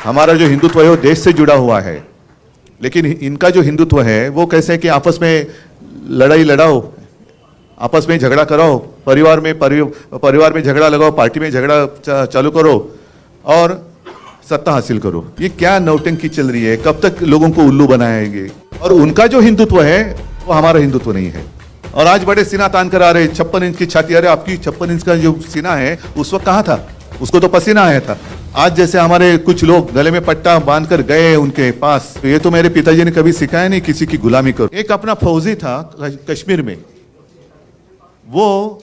हमारा जो हिंदुत्व है वो देश से जुड़ा हुआ है, लेकिन इनका जो हिंदुत्व है वो कैसे है कि आपस में लड़ाई लड़ाओ, आपस में झगड़ा कराओ, परिवार में झगड़ा लगाओ, पार्टी में झगड़ा चालू करो और सत्ता हासिल करो। ये क्या नौटंकी चल रही है? कब तक लोगों को उल्लू बनाएंगे? और उनका जो हिंदुत्व है वो हमारा हिंदुत्व नहीं है। और आज बड़े सीना तान कर आ रहे, 56 इंच की छाती। अरे आपकी 56 इंच का जो सीना है उस वक्त कहाँ था? उसको तो पसीना आया था। आज जैसे हमारे कुछ लोग गले में पट्टा बांध कर गए उनके पास, तो ये तो मेरे पिताजी ने कभी सिखाया नहीं किसी की गुलामी करो। एक अपना फौजी था कश्मीर में, वो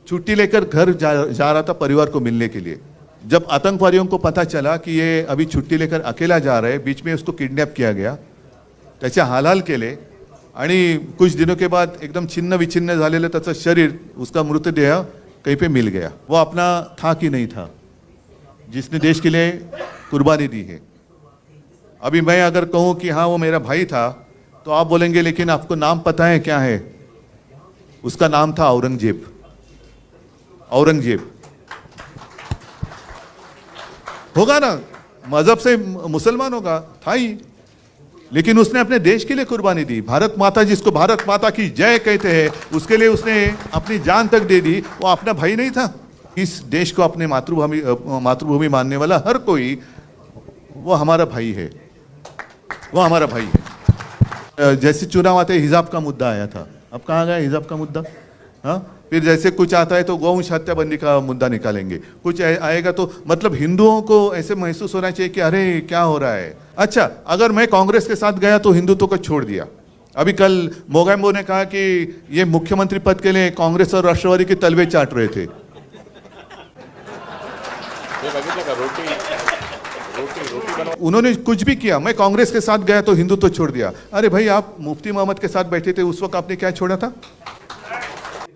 छुट्टी लेकर घर जा रहा था परिवार को मिलने के लिए। जब आतंकवादियों को पता चला कि ये अभी छुट्टी लेकर अकेला जा रहे, बीच में उसको किडनॅप किया गया, त्याच्या हालहाल केले आणि कुछ दिनों के बाद एकदम छिन्न विछिन्न झालेलं त्याचं शरीर, उसका मृतदेह कहीं पे मिल गया। वो अपना था कि नहीं था जिसने देश के लिए कुर्बानी दी है। अभी मैं अगर कहूं कि हाँ वो मेरा भाई था, तो आप बोलेंगे लेकिन आपको नाम पता है क्या है? उसका नाम था औरंगजेब। औरंगजेब होगा ना, मजहब से मुसलमान होगा, था ही, लेकिन उसने अपने देश के लिए कुर्बानी दी। भारत माता, जिसको भारत माता की जय कहते हैं, उसके लिए उसने अपनी जान तक दे दी। वो अपना भाई नहीं था? इस देश को अपने मातृभूमि मानने वाला हर कोई वो हमारा भाई है, वो हमारा भाई है। जैसे चुनाव आते हिजाब का मुद्दा आया था, अब कहाँ गया हिजाब का मुद्दा? हाँ, फिर जैसे कुछ आता है तो गौवंश हत्याबंदी का मुद्दा निकालेंगे, कुछ आएगा तो मतलब हिंदुओं को ऐसे महसूस होना चाहिए कि अरे क्या हो रहा है। अच्छा, अगर मैं कांग्रेस के साथ गया तो हिंदुत्व को छोड़ दिया। अभी कल मोगैम्बो ने कहा कि ये मुख्यमंत्री पद के लिए कांग्रेस और राष्ट्रवादी के तलवे चाट रहे थे। उन्होंने कुछ भी किया, मैं कांग्रेस के साथ गया तो हिंदुत्व छोड़ दिया। अरे भाई, आप मुफ्ती मोहम्मद के साथ बैठे थे, उस वक्त आपने क्या छोड़ा था?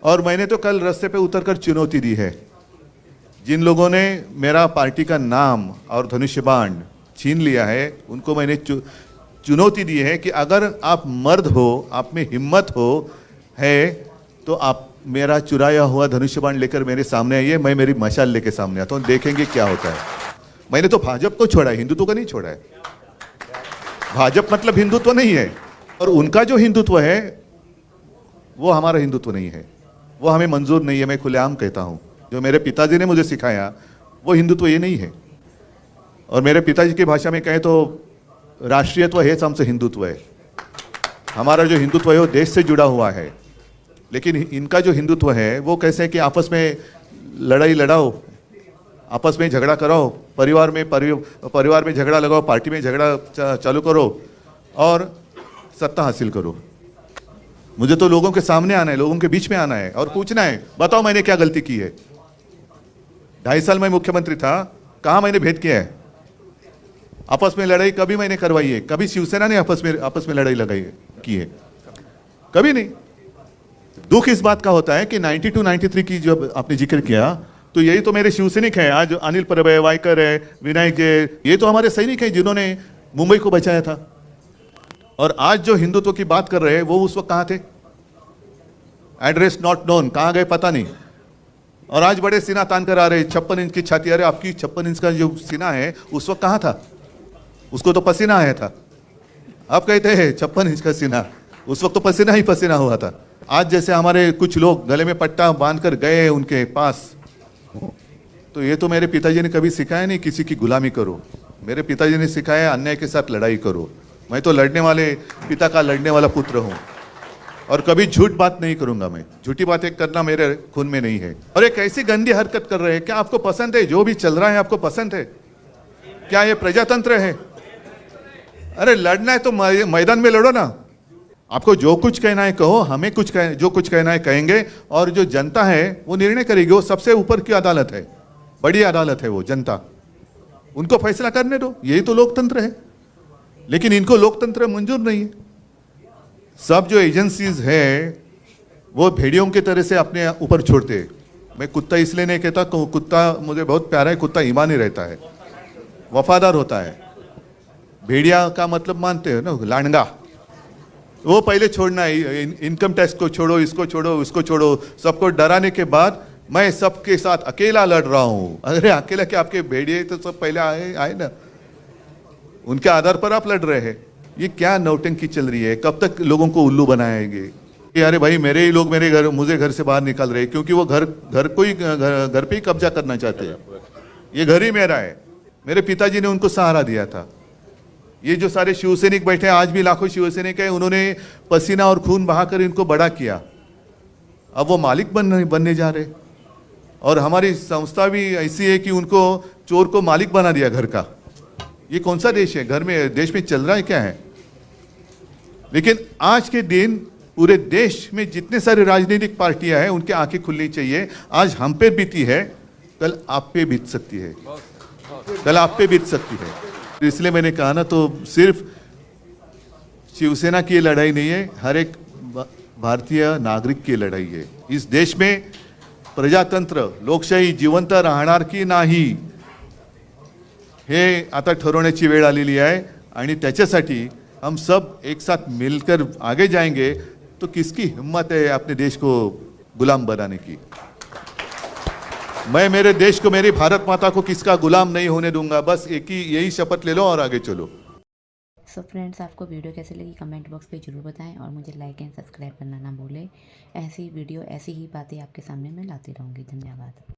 और मैंने तो कल रास्ते पे उतरकर चुनौती दी है, जिन लोगों ने मेरा पार्टी का नाम और धनुष्य बाण छीन लिया है, उनको मैंने चुनौती दी है कि अगर आप मर्द हो, आप में हिम्मत हो है, तो आप मेरा चुराया हुआ धनुष्य बाण लेकर मेरे सामने आइए, मैं मेरी मशाल लेके सामने आता हूँ, देखेंगे क्या होता है। मैंने तो भाजपा को छोड़ा है, हिंदुत्व को नहीं छोड़ा है। भाजपा मतलब हिंदुत्व नहीं है, और उनका जो हिंदुत्व है वो हमारा हिंदुत्व नहीं है, वो हमें मंजूर नहीं है। मैं खुलेआम कहता हूँ, जो मेरे पिताजी ने मुझे सिखाया वो हिंदुत्व ये नहीं है। और मेरे पिताजी की भाषा में कहें तो राष्ट्रीयत्व हेच आमचं हिंदुत्व है। हमारा जो हिंदुत्व है वो देश से जुड़ा हुआ है, लेकिन इनका जो हिंदुत्व है वो कैसे है कि आपस में लड़ाई लड़ाओ, आपस में झगड़ा कराओ, परिवार में झगड़ा लगाओ, पार्टी में झगड़ा चालू करो और सत्ता हासिल करो। मुझे तो लोगों के सामने आना है, लोगों के बीच में आना है और पूछना है, बताओ मैंने क्या गलती की है? 2.5 साल मैं मुख्यमंत्री था, कहाँ मैंने भेद किया है? आपस में लड़ाई कभी मैंने करवाई है? कभी शिवसेना ने आपस में लड़ाई लगाई है, की है? कभी नहीं। दुख इस बात का होता है कि 92-93 की जब आपने जिक्र किया, तो यही तो मेरे शिवसैनिक हैं। आज अनिल परब है, वायकर है, विनायक जी, ये तो हमारे सैनिक हैं जिन्होंने मुंबई को बचाया था। और आज जो हिंदुत्व की बात कर रहे हैं वो उस वक्त कहाँ थे? एड्रेस नॉट नोन, कहाँ गए पता नहीं। और आज बड़े सीना तान कर आ रहे, 56 इंच की छाती। अरे आपकी 56 इंच का जो सीना है उस वक्त कहाँ था? उसको तो पसीना आया था। आप कहते हैं 56 इंच का सीना, उस वक्त तो पसीना ही पसीना हुआ था। आज जैसे हमारे कुछ लोग गले में पट्टा बांध कर गए उनके पास, तो ये तो मेरे पिताजी ने कभी सिखाया नहीं किसी की गुलामी करो। मेरे पिताजी ने सिखाया अन्याय के साथ लड़ाई करो। मैं तो लड़ने वाले पिता का लड़ने वाला पुत्र हूँ, और कभी झूठ बात नहीं करूंगा। मैं झूठी बातें करना मेरे खून में नहीं है। और एक ऐसी गंदी हरकत कर रहे हैं, क्या आपको पसंद है? जो भी चल रहा है आपको पसंद है क्या? ये प्रजातंत्र है? अरे लड़ना है तो मैदान में लड़ो ना। आपको जो कुछ कहना है कहो, हमें जो कुछ कहना है कहेंगे, और जो जनता है वो निर्णय करेगी। वो सबसे ऊपर की अदालत है, बड़ी अदालत है वो जनता, उनको फैसला करने दो। यही तो लोकतंत्र है, लेकिन इनको लोकतंत्र मंजूर नहीं है। सब जो एजेंसीज है वो भेड़ियों की तरह से अपने ऊपर छोड़ते हैं। मैं कुत्ता इसलिए नहीं कहता, कुत्ता मुझे बहुत प्यारा है, कुत्ता ईमानी रहता है, वफादार होता है। भेड़िया का मतलब मानते हो ना, लांडगा। वो पहले छोड़ना है, इनकम टैक्स को छोड़ो, इसको छोड़ो, उसको छोड़ो, सबको डराने के बाद मैं सबके साथ अकेला लड़ रहा हूँ। अरे अकेला क्या, आपके भेड़िए तो सब पहले आए ना। उनके आधार पर आप लड़ रहे हैं। ये क्या नौटंकी चल रही है? कब तक लोगों को उल्लू बनाएंगे कि अरे भाई मेरे ही लोग मुझे घर से बाहर निकाल रहे हैं क्योंकि वो घर पे ही कब्जा करना चाहते हैं। ये घर ही मेरा है। मेरे पिताजी ने उनको सहारा दिया था। ये जो सारे शिवसैनिक बैठे हैं, आज भी लाखों शिवसैनिक हैं, उन्होंने पसीना और खून बहाकर इनको बड़ा किया। अब वो मालिक बनने जा रहे। और हमारी संस्था भी ऐसी है कि उनको चोर को मालिक बना दिया घर का। ये कौन सा देश है? देश में चल रहा है क्या है? लेकिन आज के दिन पूरे देश में जितने सारे राजनीतिक पार्टियां हैं उनकी आंखें खुलनी चाहिए। आज हम पे बीती है, कल आप पे बीत सकती है, कल आप पे बीत सकती है। इसलिए मैंने कहा ना, तो सिर्फ शिवसेना की लड़ाई नहीं है, हर एक भारतीय नागरिक की लढाई आहे। इस देश में प्रजातंत्र लोकशाही जिवंत राहणार की नाही हे आता ठरवण्याची वेळ आलेली आहे आणि त्याच्यासाठी हम सब एक साथ मिलकर आगे जाएंगे तो किसकी हिम्मत है अपने देश को गुलाम बनाने की? मैं मेरे देश को, मेरी भारत माता को किसका गुलाम नहीं होने दूंगा। बस यही शपथ ले लो और आगे चलो। सो फ्रेंड्स, आपको वीडियो कैसी लगी कमेंट बॉक्स पे ज़रूर बताएं और मुझे लाइक एंड सब्सक्राइब करना ना भूलें। ऐसी वीडियो, ऐसी ही बातें आपके सामने मैं लाती रहूँगी। धन्यवाद।